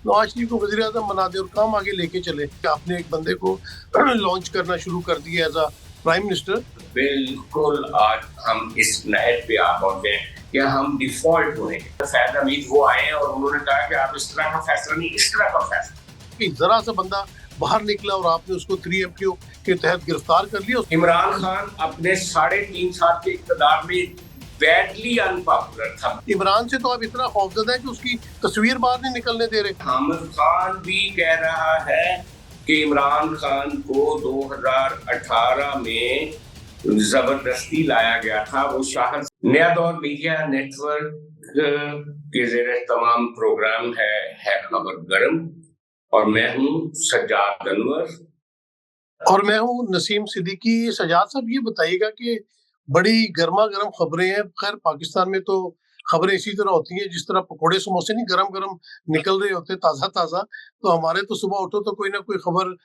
नवाज शरीफ को वज़ीर आज़म बना दे और काम आगे लेके चले। आपने एक बंदे को लॉन्च करना शुरू कर दिया एज अ प्राइम मिनिस्टर। बिल्कुल आज हम इस नहर पे आ पहुंचे हैं कि हम डिफॉल्ट होने के फैज हमीद वो आए हैं और उन्होंने कहा कि आप इस तरह का फैसला नहीं, इस तरह का फैसला। जरा सा बंदा बाहर निकला और आपने उसको 3MQ के तहत गिरफ्तार कर लिया। इमरान खान अपने 3.5 साल के इक़्तिदार में बैडली अनपॉपुलर था। इमरान से तो आप इतना खौफजदा है कि उसकी तस्वीर बाहर नहीं निकलने दे रहे। हामिद खान भी कह रहा है कि इमरान खान को 2018 में जबरदस्ती लाया गया था। वो शाह नया दौर मीडिया नेटवर्क के ज़ेर तमाम प्रोग्राम है खबर गरम, और मैं हूँ सज्जाद अनवर और मैं हूँ नसीम सिद्दीकी। सज्जाद साहब, ये बताइएगा कि बड़ी गर्मा गर्म खबरें हैं। खैर पाकिस्तान में तो खबरें इसी तरह होती हैं जिस तरह पकोड़े समोसे नहीं गरम गरम निकल रहे होते ताज़ा ताज़ा, तो हमारे तो सुबह उठो तो कोई ना कोई खबर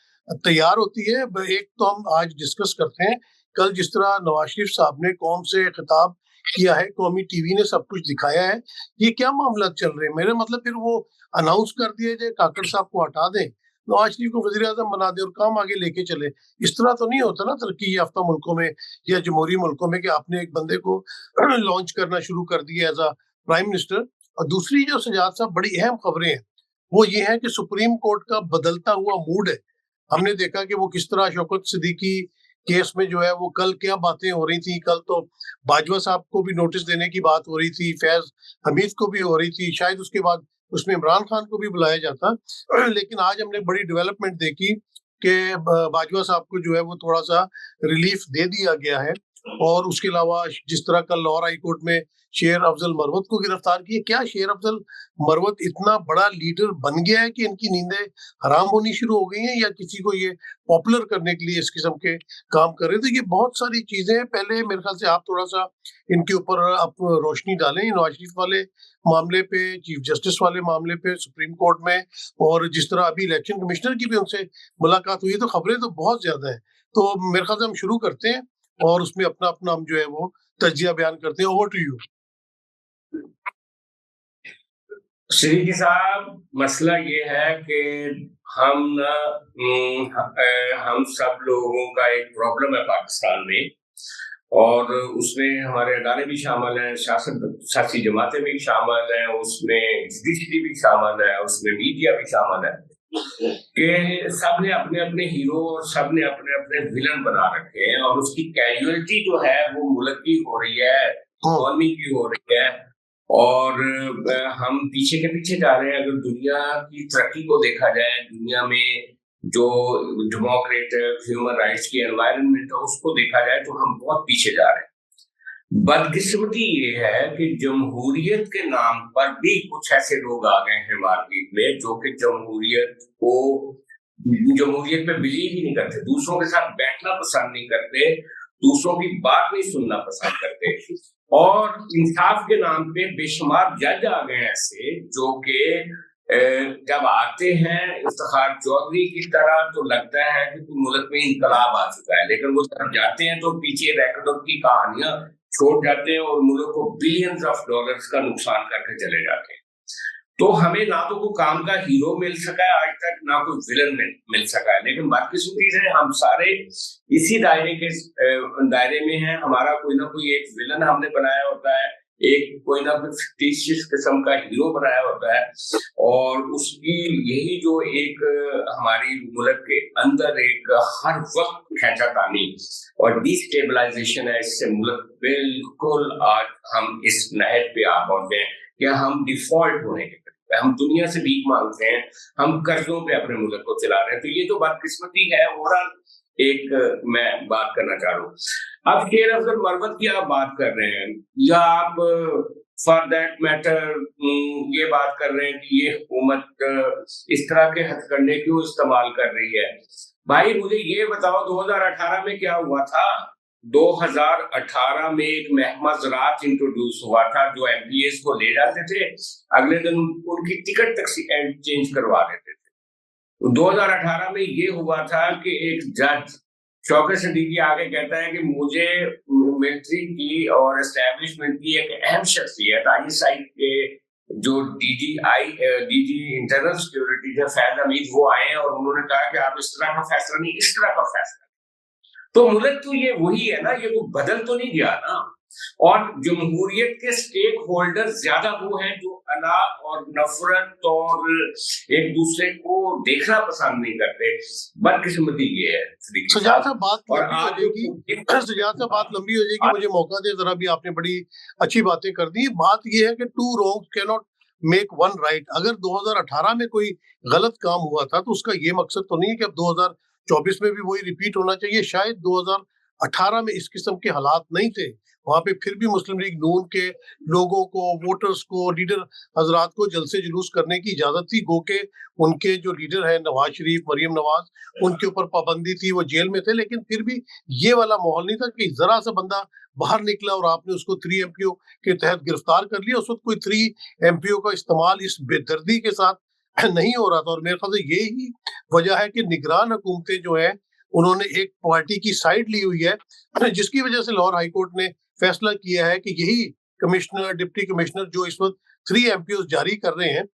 तैयार होती है। एक तो हम आज डिस्कस करते हैं, कल जिस तरह नवाज शरीफ साहब ने कौम से खिताब किया है, कौमी टीवी ने सब कुछ दिखाया है, ये क्या मामला चल रहे हैं। मेरे मतलब फिर वो अनाउंस कर दिया जाए काकड़ साहब को हटा दें, नवाज शरीफ को वज़ीर आज़म बना दे और काम आगे लेके चले। इस तरह तो नहीं होता ना तरक्की याफ्ता मुल्कों में या जमहूरी मुल्कों में कि आपने एक बंदे को लॉन्च करना शुरू कर दिया एज अ प्राइम मिनिस्टर। और दूसरी जो सजाद साहब बड़ी अहम खबरें हैं वो ये है कि सुप्रीम कोर्ट का बदलता हुआ मूड है। हमने देखा कि वो किस तरह शौकत सिद्दीकी केस में जो है वो कल क्या बातें हो रही थी। कल तो बाजवा साहब को भी नोटिस देने की बात हो रही थी, फैज हमीद को भी हो रही थी, शायद उसके बाद उसमें इमरान खान को भी बुलाया जाता। लेकिन आज हमने बड़ी डेवलपमेंट देखी कि बाजवा साहब को जो है वो थोड़ा सा रिलीफ दे दिया गया है। और उसके अलावा जिस तरह कल लाहौर हाई कोर्ट में शेर अफजल मरवत को गिरफ्तार किया। क्या शेर अफजल मरवत इतना बड़ा लीडर बन गया है कि इनकी नींदें हराम होनी शुरू हो गई हैं, या किसी को ये पॉपुलर करने के लिए इस किस्म के काम कर रहे हैं? तो ये बहुत सारी चीजें हैं। पहले मेरे ख्याल से आप थोड़ा सा इनके ऊपर आप रोशनी डालें, नवाज शरीफ वाले मामले पे, चीफ जस्टिस वाले मामले पे सुप्रीम कोर्ट में, और जिस तरह अभी इलेक्शन कमिश्नर की भी उनसे मुलाकात हुई है। तो खबरें तो बहुत ज्यादा हैं। तो मेरे ख्याल से हम शुरू करते हैं और उसमें अपना अपना हम जो है वो तजिया बयान करते हैं। Over to you. सिद्दीकी साहब, मसला ये है कि हम सब लोगों का एक प्रॉब्लम है पाकिस्तान में, और उसमें हमारे अदारे भी शामिल हैं, सियासी जमातें भी शामिल हैं, उसमें जुडिशरी भी शामिल है, उसमें मीडिया भी शामिल है, कि सब ने अपने अपने हीरो और सब ने अपने अपने विलन बना रखे हैं। और उसकी कैजुअलिटी जो है वो मुल्क की हो रही है, इकोनॉमी की हो रही है, और हम पीछे के पीछे जा रहे हैं। अगर दुनिया की तरक्की को देखा जाए, दुनिया में जो डेमोक्रेटिक ह्यूमन राइट्स की एनवायरनमेंट है उसको देखा जाए, तो हम बहुत पीछे जा रहे हैं। बदकिस्मती ये है कि जमहूरियत के नाम पर भी कुछ ऐसे लोग आ गए हैं मार्केट में जो कि जमहूरियत पे बिलीव ही नहीं करते, दूसरों के साथ बैठना पसंद नहीं करते, दूसरों की बात नहीं सुनना पसंद करते। और इंसाफ के नाम पे बेशुमार जज आ गए ऐसे जो कि जब आते हैं इफ्तिखार चौधरी की तरह तो लगता है कि मुल्क में इनकलाब आ चुका है, लेकिन वो जब जाते हैं तो पीछे रैकेटों की कहानियां छोड़ जाते हैं और मुल्क को बिलियंस ऑफ डॉलर्स का नुकसान करके चले जाते हैं। तो हमें ना तो कोई काम का हीरो मिल सका है आज तक, ना कोई विलन मिल सका है। लेकिन बदकिस्मती से हम सारे इसी दायरे में हैं। हमारा कोई ना कोई एक विलन हमने बनाया होता है, एक कोई ना कोई फिक्टिशियस किस्म का हीरो बनाया होता है, और उसकी यही जो एक हमारी मुल्क के अंदर एक हर वक्त खींचातानी और डिस्टेबलाइजेशन है। इससे मुल्क बिल्कुल आज हम इस नहर पे आ पहुंचे हैं कि हम डिफॉल्ट होने के, हम दुनिया से भीख मांगते हैं, हम कर्जों पे अपने मुल्क को चला रहे हैं। तो ये तो बदकिस्मती है। और एक मैं बात करना चाह रहा हूँ, अब शेर अफजल मरवत की आप बात कर रहे हैं, या आप फॉर दैट मैटर ये बात कर रहे हैं कि ये हुकूमत इस तरह के हथकंडे क्यों इस्तेमाल कर रही है। भाई मुझे ये बताओ 2018 में क्या हुआ था। 2018 में एक महकमा ज़राअत इंट्रोड्यूस हुआ था जो एमपीएस को ले जाते थे, अगले दिन उनकी टिकट तक चेंज करवा देते थे। 2018 में ये हुआ था कि एक जज शौकत सिद्दीकी आगे कहता है कि मुझे मिलिट्री की और एस्टेब्लिशमेंट की एक अहम शख्सियत ISI के जो DG internal security teacher Faiz Hamid वो आए हैं और उन्होंने कहा कि आप इस तरह का फैसला नहीं, इस तरह का फैसला। तो मुल्क तो ये वही है ना, ये तो बदल तो नहीं गया ना। और जमहूरियत के स्टेक होल्डर ज्यादा वो हैं जो अना और नफरत और एक दूसरे को देखना पसंद नहीं करते। बदकिस्मती ये है सुजात साहब, बात और लंबी हो आज जाएगी। सुजात साहब, बात लंबी हो जाएगी, मुझे मौका दे जरा। भी आपने बड़ी अच्छी बातें कर दी। बात ये है कि two wrongs can not make one right. अगर 2018 में कोई गलत काम हुआ था तो उसका ये मकसद तो नहीं है कि अब 2024 में भी वही रिपीट होना चाहिए। शायद 2018 में इस किस्म के हालात नहीं थे, वहां पे फिर भी मुस्लिम लीग नून के लोगों को, वोटर्स को, लीडर हजरात को जलसे जुलूस करने की इजाजत थी। गो के उनके जो लीडर हैं नवाज शरीफ, मरियम नवाज, उनके ऊपर पाबंदी थी, वो जेल में थे, लेकिन फिर भी ये वाला माहौल नहीं था कि जरा सा बंदा बाहर निकला और आपने उसको 3 MPO के तहत गिरफ्तार कर लिया। उस वक्त कोई 3 MPO का इस्तेमाल इस बेदर्दी के साथ नहीं हो रहा था। और मेरे ख्याल से यही वजह है कि निगरान हुकूमतें जो है उन्होंने एक पार्टी की साइड ली हुई है, जिसकी वजह से लाहौर हाईकोर्ट ने फैसला किया है कि यही कमिश्नर, डिप्टी कमिश्नर जो इस वक्त 3 MPOs जारी कर रहे हैं,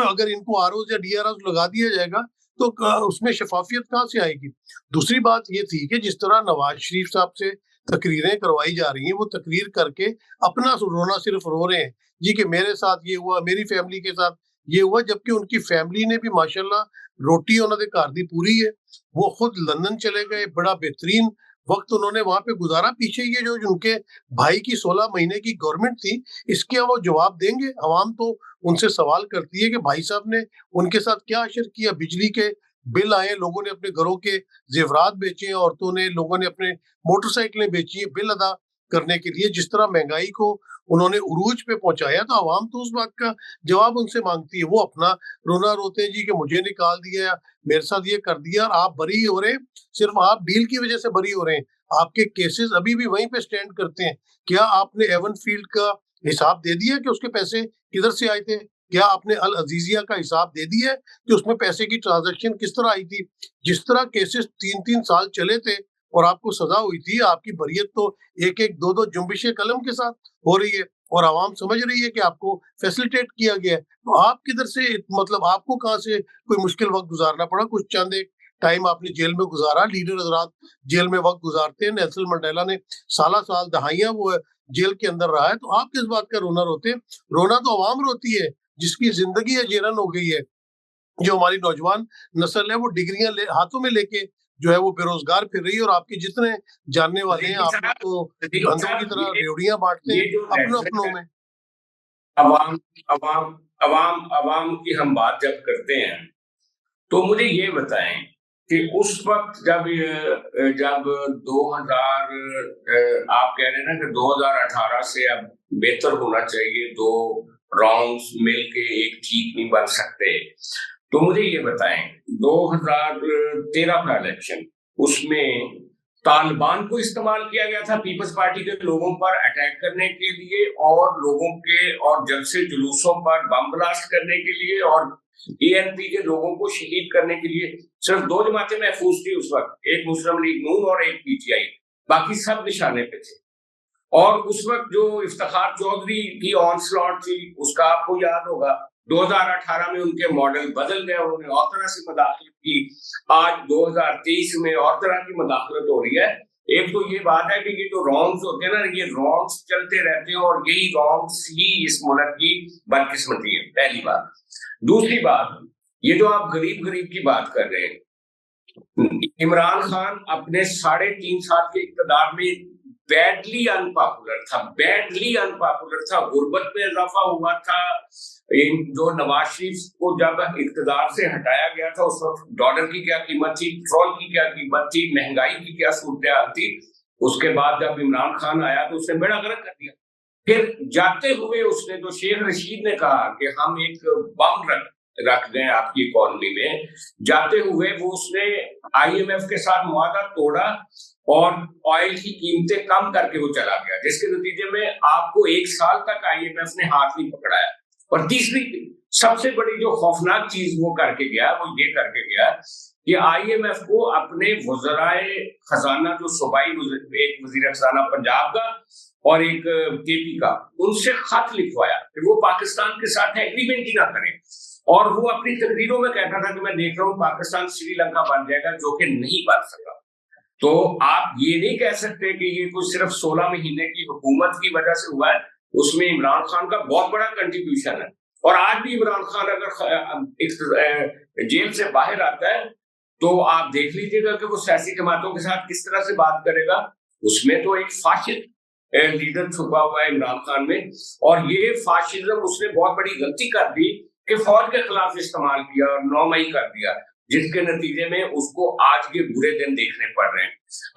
अगर इनको ROs या DROs लगा दिया जाएगा तो उसमें शफाफियत कहाँ से आएगी। दूसरी बात ये थी कि जिस तरह नवाज शरीफ साहब से तकरीरें करवाई जा रही हैं, वो तकरीर करके अपना रोना सिर्फ रो रहे हैं जी कि मेरे साथ ये हुआ, मेरी फैमिली के साथ ये हुआ, जबकि उनकी फैमिली ने भी माशाल्लाह रोटी उन्होंने घर दी पूरी है। वो खुद लंदन चले गए, बड़ा बेहतरीन वक्त उन्होंने वहां पे गुजारा। पीछे ये जो उनके भाई की 16 महीने की गवर्नमेंट थी, इसके वो जवाब देंगे। अवाम तो उनसे सवाल करती है कि भाई साहब ने उनके साथ क्या अशर किया। बिजली के बिल आए, लोगों ने अपने घरों के जेवरात बेचे, औरतों ने, लोगों ने अपने मोटरसाइकिलें बेची है बिल अदा करने के लिए। जिस तरह महंगाई को उन्होंने उरूज पे पहुंचाया, तो अवाम तो उस बात का जवाब उनसे मांगती है। वो अपना रोना रोते हैं जी कि मुझे निकाल दिया, मेरे साथ ये कर दिया, और आप बरी हो रहे हैं, सिर्फ आप डील की वजह से बरी हो रहे हैं। आपके केसेस अभी भी वहीं पे स्टैंड करते हैं। क्या आपने एवन फील्ड का हिसाब दे दिया कि उसके पैसे किधर से आए थे? क्या आपने अल अजीजिया का हिसाब दे दिया है कि उसमें पैसे की ट्रांजैक्शन किस तरह आई थी? जिस तरह केसेस 3-3 साल चले थे और आपको सजा हुई थी, आपकी बरियत तो 1-1, 2-2 जुम्बिशे कलम के साथ हो रही है और आवाम समझ रही है कि आपको फैसिलिटेट किया गया है। तो आप किधर से, मतलब आपको कहाँ से कोई मुश्किल वक्त गुजारना पड़ा? कुछ चंद एक टाइम आपने जेल में गुजारा, लीडर हजरात जेल में वक्त गुजारते हैं। नेल्सन मंडेला ने साल दहाइयां वो जेल के अंदर रहा है। तो आप किस बात का रोना रोते हैं? रोना तो अवाम रोती है जिसकी जिंदगी अजेरन हो गई है। जो हमारी नौजवान नस्ल है वो डिग्रियां हाथों में लेके जो है वो बेरोजगार फिर रही है। और आपके जितने जानने वाले हैं, आप लोग तो बंदों की तरह रेवड़ियां बांटते हैं अपनों अपनों में। अवाम अवाम अवाम अवाम की हम बात जब करते हैं तो मुझे ये बताएं कि उस वक्त जब 2000 आप कह रहे हैं ना कि 2018 से अब बेहतर होना चाहिए, 2 रॉन्ग्स मिलके एक ठीक नहीं बन सकते, तो मुझे ये बताएं 2013 का इलेक्शन, उसमें तालिबान को इस्तेमाल किया गया था पीपल्स पार्टी के लोगों पर अटैक करने के लिए और लोगों के और जलसे जुलूसों पर बम ब्लास्ट करने के लिए और ANP के लोगों को शहीद करने के लिए। सिर्फ 2 जमातें महफूज थी उस वक्त, एक मुस्लिम लीग नून और एक PTI, बाकी सब निशाने पे थे। और उस वक्त जो इफ्तिखार चौधरी की ऑनस्लॉट थी, उसका आपको याद होगा, 2018 में उनके मॉडल बदल गए, उन्होंने और तरह से मदाखलत की। आज 2023 में और तरह की मदाखलत हो रही है। एक तो ये बात है कि ये जो रॉन्ग्स होते हैं ना, ये रॉन्ग्स चलते रहते हैं और यही रॉन्ग्स ही इस मुल्क की बदकिस्मती है, पहली बात। दूसरी बात, ये जो आप गरीब की बात कर रहे हैं, इमरान खान अपने 3.5 साल के इक़्तिदार में बैडली अनपॉपुलर था, गुर्बत में इजाफा हुआ था। जो नवाज शरीफ को जब इक़्तिदार से हटाया गया था, उस वक्त डॉलर की क्या कीमत थी, पेट्रोल की क्या कीमत थी, महंगाई की क्या सूरत थी। उसके बाद जब इमरान खान आया तो उसने बेड़ा गर्क कर दिया। फिर जाते हुए उसने, तो शेख रशीद ने कहा कि हम एक बम रख दें आपकी इकोनॉमी में, जाते हुए वो उसने IMF के साथ मुआहदा तोड़ा और ऑयल की कीमतें कम करके वो चला गया, जिसके नतीजे में आपको 1 साल तक IMF ने हाथ नहीं पकड़ाया। और तीसरी सबसे बड़ी जो खौफनाक चीज वो करके गया, वो ये करके गया कि IMF को अपने वज़राए खजाना, जो सूबाई एक वज़ीर खजाना पंजाब का और एक KP का, उनसे खत लिखवाया कि वो पाकिस्तान के साथ एग्रीमेंट ही ना करें। اور وہ اپنی تقریروں میں کہتا تھا کہ میں دیکھ رہا ہوں پاکستان سری لنکا بن جائے گا، جو کہ نہیں بن سکا۔ تو آپ یہ نہیں کہہ سکتے کہ یہ کوئی صرف 16 مہینے کی حکومت کی وجہ سے ہوا ہے، اس میں عمران خان کا بہت بڑا کنٹریبیوشن ہے۔ اور آج بھی عمران خان اگر جیل سے باہر آتا ہے تو آپ دیکھ لیجیے گا کہ وہ سیاسی جماعتوں کے ساتھ کس طرح سے بات کرے گا۔ اس میں تو ایک فاشسٹ لیڈر چھپا ہوا ہے عمران خان میں، اور یہ فاشزم اس نے بہت بڑی غلطی کر دی کہ فوج کے خلاف استعمال کیا اور 9 مئی کر دیا، جس کے نتیجے میں اس کو آج کے برے دن دیکھنے پڑ رہے ہیں۔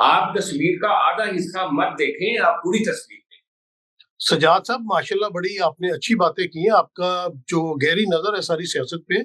آپ تصویر کا آدھا حصہ مت دیکھیں، آپ پوری تصویر دیکھیں۔ سجاد صاحب ماشاءاللہ بڑی آپ نے اچھی باتیں کی ہیں، آپ کا جو گہری نظر ہے ساری سیاست پہ۔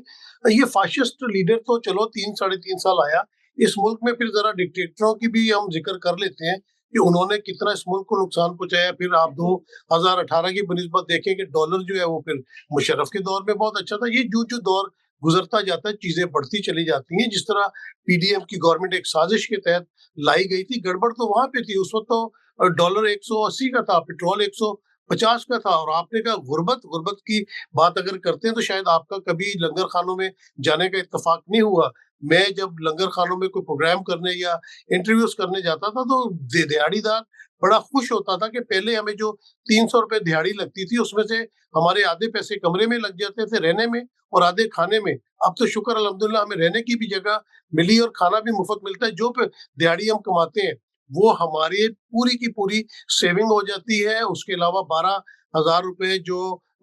یہ فاشسٹ لیڈر تو چلو 3 ساڑھے 3 سال آیا اس ملک میں، پھر ذرا ڈکٹیٹروں کی بھی ہم ذکر کر لیتے ہیں کہ انہوں نے کتنا اس ملک کو نقصان پہنچایا۔ پھر آپ 2018 کی بنسبت دیکھیں کہ ڈالر جو ہے وہ پھر مشرف کے دور میں بہت اچھا تھا۔ یہ جو دور گزرتا جاتا ہے چیزیں بڑھتی چلی جاتی ہیں۔ جس طرح پی ڈی ایم کی گورنمنٹ ایک سازش کے تحت لائی گئی تھی، گڑبڑ تو وہاں پہ تھی اس وقت، تو ڈالر 180 کا تھا، پٹرول 150 کا تھا۔ اور آپ نے کہا غربت کی بات اگر کرتے ہیں تو شاید آپ کا کبھی لنگر خانوں میں جانے کا اتفاق نہیں ہوا۔ میں جب لنگر خانوں میں کوئی پروگرام کرنے یا انٹرویوز کرنے جاتا تھا تو دیہڑی دار بڑا خوش ہوتا تھا کہ پہلے ہمیں جو 300 روپے دیہڑی لگتی تھی اس میں سے ہمارے آدھے پیسے کمرے میں لگ جاتے تھے رہنے میں اور آدھے کھانے میں۔ اب تو شکر الحمدللہ ہمیں رہنے کی بھی جگہ ملی اور کھانا بھی مفت ملتا ہے۔ جو دیہڑی ہم کماتے ہیں وہ ہماری پوری کی پوری سیونگ ہو جاتی ہے۔ اس کے علاوہ 12,000 روپے جو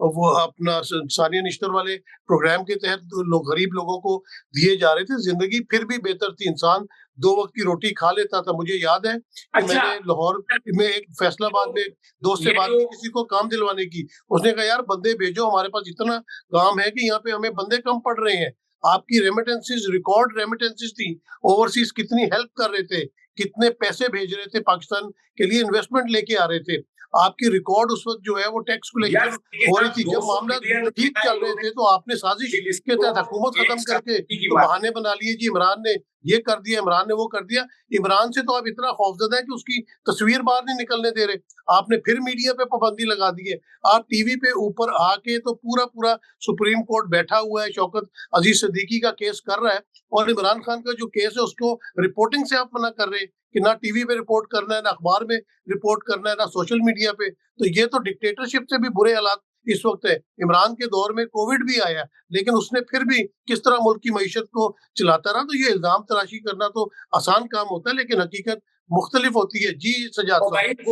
وہ اپنا ثانیہ نشتر والے پروگرام کے تحت غریب لوگوں کو دیے جا رہے تھے۔ زندگی پھر بھی بہتر تھی، انسان 2 وقت کی روٹی کھا لیتا تھا۔ مجھے یاد ہے کہ میں نے لاہور میں ایک فیصل آباد میں دوست سے بات کی کسی کو کام دلوانے کی، اس نے کہا یار بندے بھیجو، ہمارے پاس اتنا کام ہے کہ یہاں پہ ہمیں بندے کم پڑ رہے ہیں۔ آپ کی ریمیٹنسز ریکارڈ ریمیٹنسز تھی، اوورسیز کتنی ہیلپ کر رہے تھے، کتنے پیسے بھیج رہے تھے پاکستان کے لیے، انویسٹمنٹ لے کے آ رہے تھے۔ آپ کی ریکارڈ اس وقت جو ہے وہ ٹیکس کلیکشن ہو رہی تھی۔ جب معاملہ ٹھیک چل رہے تھے تو آپ نے سازش کے تحت حکومت ختم کر کے تو بہانے بنا لیے، جی عمران نے یہ کر دیا، عمران نے وہ کر دیا۔ عمران سے تو آپ اتنا خوفزدہ ہے کہ اس کی تصویر باہر نہیں نکلنے دے رہے۔ آپ نے پھر میڈیا پہ پابندی لگا دی ہے۔ آپ ٹی وی پہ اوپر آ کے تو پورا سپریم کورٹ بیٹھا ہوا ہے، شوکت عزیز صدیقی کا کیس کر رہا ہے، اور عمران خان کا جو کیس ہے اس کو رپورٹنگ سے آپ منع کر رہے ہیں کہ نہ ٹی وی پہ رپورٹ کرنا ہے، نہ اخبار میں رپورٹ کرنا ہے، نہ سوشل میڈیا پہ۔ تو یہ تو ڈکٹیٹرشپ سے بھی برے حالات اس وقت ہے۔ عمران کے دور میں کووڈ بھی آیا لیکن اس نے پھر بھی کس طرح ملک کی معیشت کو چلاتا رہا۔ تو یہ الزام تراشی کرنا تو آسان کام ہوتا ہے لیکن حقیقت مختلف ہوتی ہے۔ جی سجاد صاحب،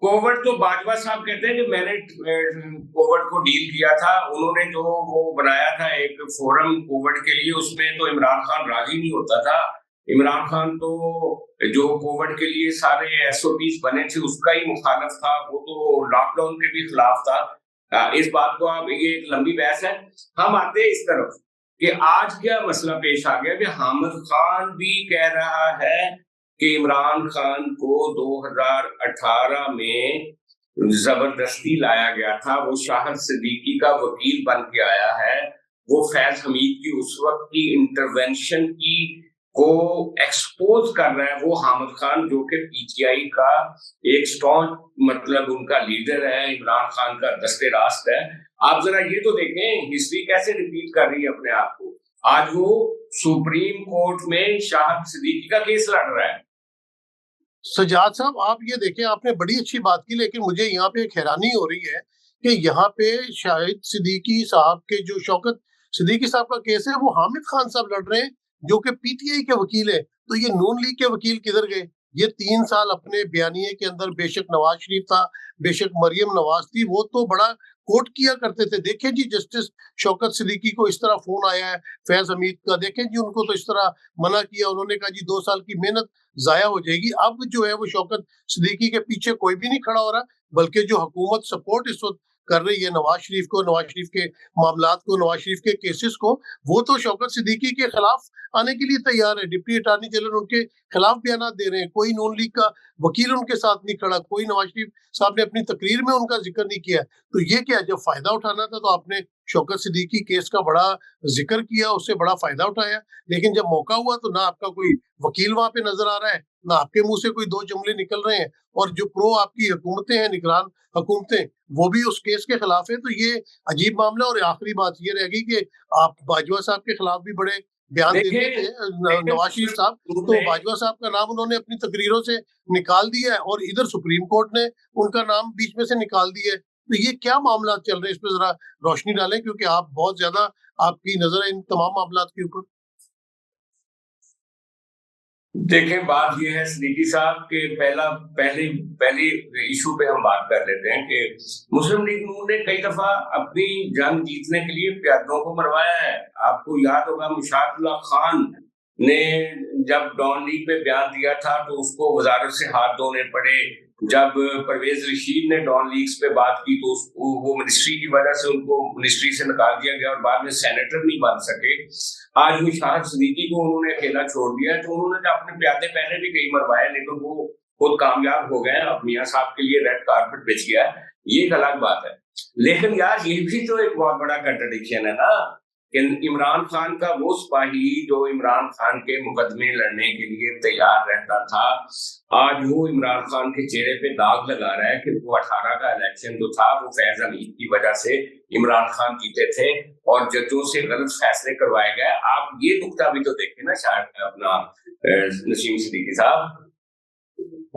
کووڈ تو باجوہ صاحب کہتے ہیں کہ میں نے کووڈ کو ڈیل کیا تھا۔ انہوں نے جو وہ بنایا تھا ایک فورم کووڈ کے لیے، اس میں تو عمران خان راضی نہیں ہوتا تھا۔ عمران خان تو جو کووڈ کے لیے سارے ایس او پیز بنے تھے اس کا ہی مخالف تھا، وہ تو لاک ڈاؤن کے بھی خلاف تھا۔ اس بات کو آپ، یہ ایک لمبی بحث ہے۔ ہم آتے ہیں اس طرف کہ آج کیا مسئلہ پیش آ گیا کہ حامد خان بھی کہہ رہا ہے کہ عمران خان کو 2018 میں زبردستی لایا گیا تھا، وہ شاہد صدیقی کا وکیل بن کے آیا ہے، وہ فیض حمید کی اس وقت کی انٹرونشن کی کو ایکسپوز کر رہا ہے۔ وہ حامد خان جو کہ پی ٹی آئی کا ایک سٹرونگ مطلب ان کا لیڈر ہے، عمران خان کا دست راست ہے۔ آپ ذرا یہ تو دیکھیں ہسٹری کیسے ریپیٹ کر رہی ہے اپنے آپ کو۔ آج وہ سپریم کورٹ میں شاہد صدیقی کا کیس لڑ رہا ہے۔ سجاد صاحب آپ یہ دیکھیں، آپ نے بڑی اچھی بات کی لیکن مجھے یہاں پہ ایک حیرانی ہو رہی ہے کہ یہاں پہ شاہد صدیقی صاحب کے جو شوکت صدیقی صاحب کا کیس ہے وہ حامد خان صاحب لڑ رہے ہیں جو کہ پی ٹی آئی کے وکیل ہے۔ تو یہ نون لیگ کے وکیل کدھر گئے؟ یہ 3 سال اپنے بیانیے کے اندر بے شک نواز شریف تھا، بے شک مریم نواز تھی، وہ تو بڑا کوٹ کیا کرتے تھے۔ دیکھیں جی جسٹس شوکت صدیقی کو اس طرح فون آیا ہے فیض حمید کا، دیکھیں جی ان کو تو اس طرح منع کیا، انہوں نے کہا جی 2 سال کی محنت ضائع ہو جائے گی۔ اب جو ہے وہ شوکت صدیقی کے پیچھے کوئی بھی نہیں کھڑا ہو رہا، بلکہ جو حکومت سپورٹ اس وقت کر رہی ہے نواز شریف کو، نواز شریف کے معاملات کو، نواز شریف کے کیسز کو، وہ تو شوکت صدیقی کے خلاف آنے کے لیے تیار ہے۔ ڈپٹی اٹارنی جنرل ان کے خلاف بیانات دے رہے ہیں، کوئی نون لیگ کا وکیل ان کے ساتھ نہیں کھڑا، کوئی نواز شریف صاحب نے اپنی تقریر میں ان کا ذکر نہیں کیا۔ تو یہ کیا، جب فائدہ اٹھانا تھا تو آپ نے शौकत सिद्दीकी केस का बड़ा जिक्र किया, उससे बड़ा फायदा उठाया, लेकिन जब मौका हुआ तो ना आपका कोई वकील वहां पे नजर आ रहा है, ना आपके मुंह से कोई दो जुमले निकल रहे हैं, और जो प्रो आपकी हुकूमतें हैं, निगरान हुकूमतें, वो भी उस केस के खिलाफ है। तो ये अजीब मामला। और आखिरी बात ये रहेगी कि आप बाजवा साहब के खिलाफ भी बड़े बयान देते थे, नवाज शरीफ साहब, तो बाजवा साहब का नाम उन्होंने अपनी तकरीरों से निकाल दिया है, और इधर सुप्रीम कोर्ट ने उनका नाम बीच में से निकाल दिया है। तो ये क्या मामला चल रहे हैं, इस पर जरा रोशनी डालें, क्योंकि आप बहुत ज्यादा आपकी नजर है इन तमाम मामलात के ऊपर। देखें, बात यह है सिद्दीकी साहब के पहले इशू पे हम बात कर लेते हैं कि मुस्लिम लीग नून ने कई दफा अपनी जंग जीतने के लिए प्यादों को मरवाया है। आपको याद होगा मुशातुल्लाह खान ने जब डॉन लीग में बयान दिया था तो उसको वजारत से हाथ धोने पड़े। जब परवेज रशीद ने डॉन लीग्स पे बात की तो वो मिनिस्ट्री की वजह से उनको मिनिस्ट्री से निकाल दिया गया और बाद में सेनेटर नहीं बन सके। आज मुशाहिद सिद्दीकी को उन्होंने अकेला छोड़ दिया, तो उन्होंने अपने प्यादे पहले भी कई मरवाए, लेकिन वो खुद कामयाब हो गए। अब मियाँ साहब के लिए रेड कारपेट बिछ गया, ये एक अलग बात है। लेकिन यार ये भी तो एक बहुत बड़ा कंट्रडिक्शन है ना कि इमरान खान का वो सिपाही जो इमरान खान के मुकदमे लड़ने के लिए तैयार रहता था, आज वो इमरान खान के चेहरे पे दाग लगा रहा है कि वो 18 का इलेक्शन जो था वो फैज हमीद की वजह से इमरान खान जीते थे और जजों से गलत फैसले करवाए गए। आप ये नुकता भी तो देखें ना, शायद अपना नसीम सिद्दीकी साहब।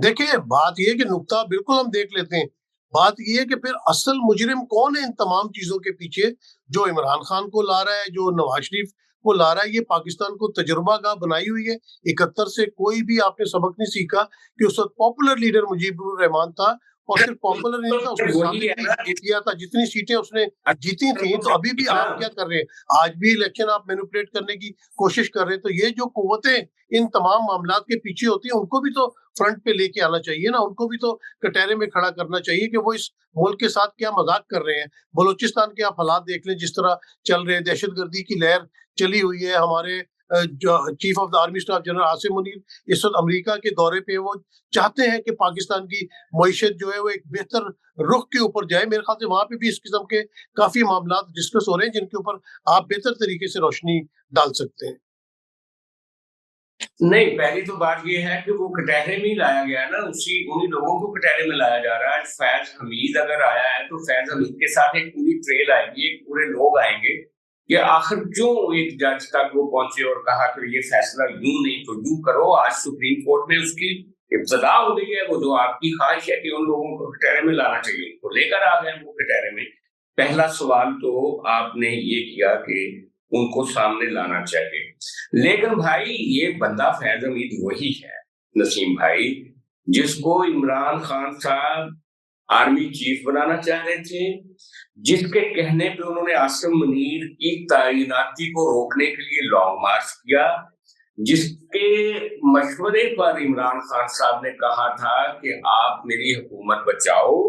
देखिए, बात ये कि नुकता बिल्कुल हम देख लेते हैं, बात ये है कि फिर असल मुजरिम कौन है इन तमाम चीजों के पीछे, जो इमरान खान को ला रहा है, जो नवाज शरीफ को ला रहा है। ये पाकिस्तान को तजुर्बागाह बनाई हुई है। 71 से कोई भी आपने सबक नहीं सीखा कि उस वक्त पॉपुलर लीडर मुजीबुर रहमान था, और सिर्फ पॉपुलर नहीं था, उसने साबित भी किया था, जितनी सीटें उसने जीती थी। तो अभी भी आप क्या कर रहे हैं, आज भी इलेक्शन आप मैनिपुलेट करने की कोशिश कर रहे हैं। तो ये जो कुव्वतें इन तमाम मामलात के पीछे होती हैं, उनको भी तो फ्रंट पे लेके आना चाहिए ना, उनको भी तो कटहरे में खड़ा करना चाहिए कि वो इस मुल्क के साथ क्या मजाक कर रहे हैं। बलूचिस्तान के आप हालात देख लें, जिस तरह चल रहे हैं, दहशतगर्दी की लहर चली हुई है। हमारे जो chief of the army staff general Asim Munir इस वक्त अमेरिका के दौरे पे, वो चाहते हैं कि पाकिस्तान की मईशत जो है वो एक बेहतर रुख के ऊपर जाए। मेरे ख्याल से वहां पे भी इस किस्म के काफी मामला डिस्कस हो रहे हैं, जिनके ऊपर आप बेहतर तरीके से रोशनी डाल सकते हैं। नहीं, पहली तो बात ये है कि वो कटहरे में ही लाया गया ना, उन्हीं लोगों को कटहरे में लाया जा रहा है। फैज हमीद अगर आया है तो फैज हमीद के साथ एक पूरी ट्रेल आएगी, एक पूरे लोग आएंगे कि आखिर क्यों एक जज तक वो पहुंचे और कहा कि ये फैसला यूं नहीं तो यूं करो। आज सुप्रीम कोर्ट में उसकी इब्तदा हो गई है। वो जो आपकी ख्वाहिश है कि उन लोगों को कटहरे में लाना चाहिए, उनको लेकर आ गए वो कटहरे में। पहला सवाल तो आपने ये किया कि उनको सामने लाना चाहिए, लेकिन भाई ये बंदा फैज हमीद वही है नसीम भाई जिसको इमरान खान साहब आर्मी चीफ बनाना चाह रहे थे, जिसके कहने पे उन्होंने आसिम मुनीर की तैनाती को रोकने के लिए लॉन्ग मार्च किया, जिसके मशवरे पर इमरान खान साहब ने कहा था कि आप मेरी हुकूमत बचाओ,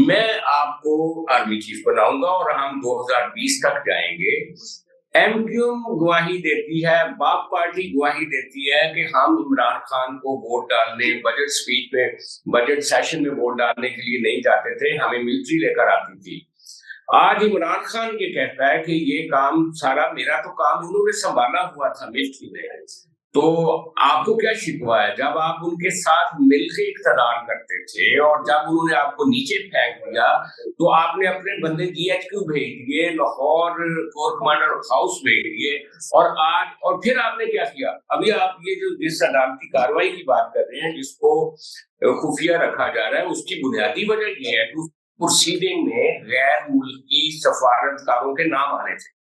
मैं आपको आर्मी चीफ बनाऊंगा और हम 2020 तक जाएंगे। एमक्यूएम गवाही देती है, बाप पार्टी गवाही देती है कि हम इमरान खान को वोट डालने, बजट स्पीच में, बजट सेशन में वोट डालने के लिए नहीं जाते थे, हमें मिलिट्री लेकर आती थी। आज इमरान खान ये कहता है कि ये काम सारा मेरा तो काम उन्होंने संभाला हुआ था मिलिट्री ने। तो आपको क्या शिकवा है जब आप उनके साथ मिलकर इक़्तिदार करते थे और जब उन्होंने आपको नीचे फेंक दिया तो आपने अपने बंदे DHQ भेज दिए, लाहौर कोर कमांडर हाउस भेज दिए, और फिर आपने क्या किया? अभी आप ये जो जिस अदालती कार्रवाई की बात कर रहे हैं, जिसको खुफिया रखा जा रहा है, उसकी बुनियादी वजह ये है कि प्रोसीडिंग में गैर मुल्की सफारतकारों के नाम आने थे।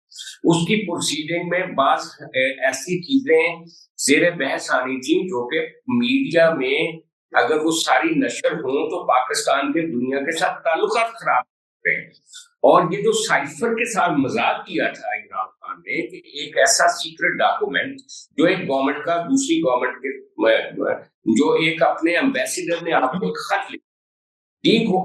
उसकी प्रोसीडिंग में बाज ऐसी चीजें ज़ेरे बहस आनी थी जो कि मीडिया में अगर वो सारी नशर हों तो पाकिस्तान के दुनिया के साथ ताल्लुकात खराब होते हैं। और ये जो साइफर के साथ मजाक किया था इमरान खान ने कि एक ऐसा सीक्रेट डॉक्यूमेंट जो एक गवर्नमेंट का दूसरी गवर्नमेंट के, जो एक अपने एम्बेसडर ने आपको खत लिखा,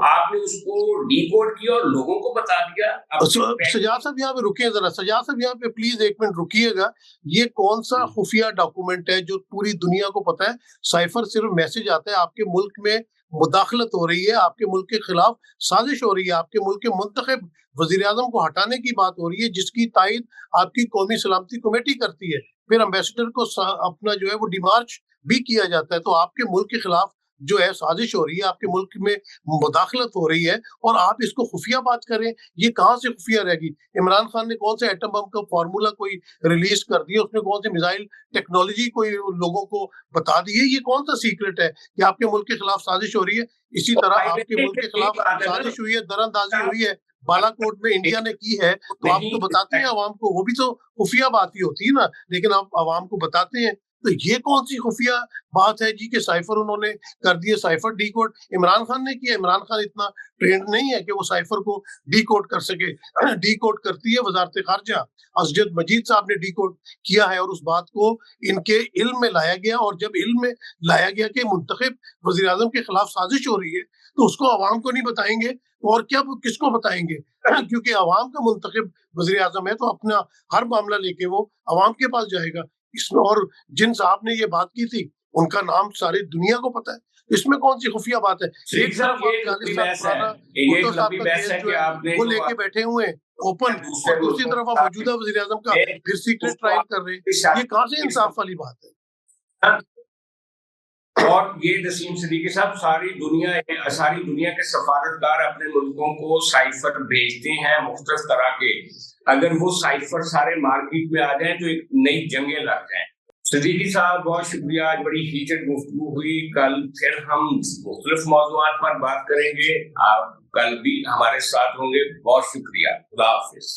आपने उसको डिकोड किया और लोगों को बता दिया। सजाद साहब यहाँ पे रुकिए जरा, सजाद साहब यहाँ पे प्लीज एक मिनट रुकिएगा। ये कौन सा खुफिया डॉक्यूमेंट है जो पूरी दुनिया को पता है? साइफर सिर्फ मैसेज आता है, आपके मुल्क में मुदाखलत हो रही है, आपके मुल्क के खिलाफ साजिश हो रही है, आपके मुल्क के मुंतखब वजीर आजम को हटाने की बात हो रही है, जिसकी तायद आपकी कौमी सलामती कमेटी करती है। फिर एम्बेसडर को अपना जो है वो डिमार्च भी किया जाता है। तो आपके मुल्क के खिलाफ जो है साजिश हो रही है, आपके मुल्क में मुदाखलत हो रही है, और आप इसको खुफिया बात करें, ये कहाँ से खुफिया रहेगी? इमरान खान ने कौन से एटम बम का फार्मूला कोई रिलीज कर दिया, उसने कौन सी मिसाइल टेक्नोलॉजी कोई लोगों को बता दी है? ये कौन सा सीक्रेट है कि आपके मुल्क के खिलाफ साजिश हो रही है? इसी तरह आपके मुल्क के खिलाफ साजिश हुई है, दरअंदाजी हुई है, बालाकोट में इंडिया ने की है, तो आप तो बताते हैं अवाम को, वो भी तो खुफिया बात ही होती है ना, लेकिन आप अवाम को बताते हैं। तो ये कौन सी खुफिया बात है जी कि साइफर उन्होंने कर दिए, cipher D code Imran Khan ने किया। इमरान खान इतना ट्रेंड नहीं है कि वो साइफर को डी कोड कर सके। डी कोड करती है वजारत खारजा, असजद मजीद साहब ने डी कोड किया है, और उस बात को इनके इल्म में लाया गया, और जब इल्म में लाया गया कि मुंतखब वजीर आजम के खिलाफ साजिश हो रही है, तो उसको अवाम को नहीं बताएंगे और क्या किसको बताएंगे? क्योंकि अवाम का मुंतखब वजीर आजम है, तो अपना हर मामला लेके वो अवाम के पास जाएगा। इसमें और जिन साहब ने ये बात की थी उनका नाम सारी दुनिया को पता है, इसमें कौन सी खुफिया बात है? एक तरफ आप 40 साल पुराना भुट्टो साहब का केस जो है वो लेके बैठे हुए हैं ओपन, और दूसरी तरफ आप मौजूदा वजीर आजम का फिर सीक्रेट ट्रायल कर रहे हैं। ये कहाँ से इंसाफ वाली बात है? और ये नसीम सिद्दीकी साहब सारी दुनिया के सफारतकार अपने मुल्कों को साइफर भेजते हैं मुख्तलिफ तरह के। अगर वो साइफर सारे मार्केट में आ जाए तो एक नई जंगें लग जाएं। सिद्दीकी साहब बहुत शुक्रिया, आज बड़ी हीटेड गुफ्तगू हुई। कल फिर हम मुख्तलिफ मौज़ूआत पर बात करेंगे, आप कल भी हमारे साथ होंगे। बहुत शुक्रिया, खुदा हाफिज।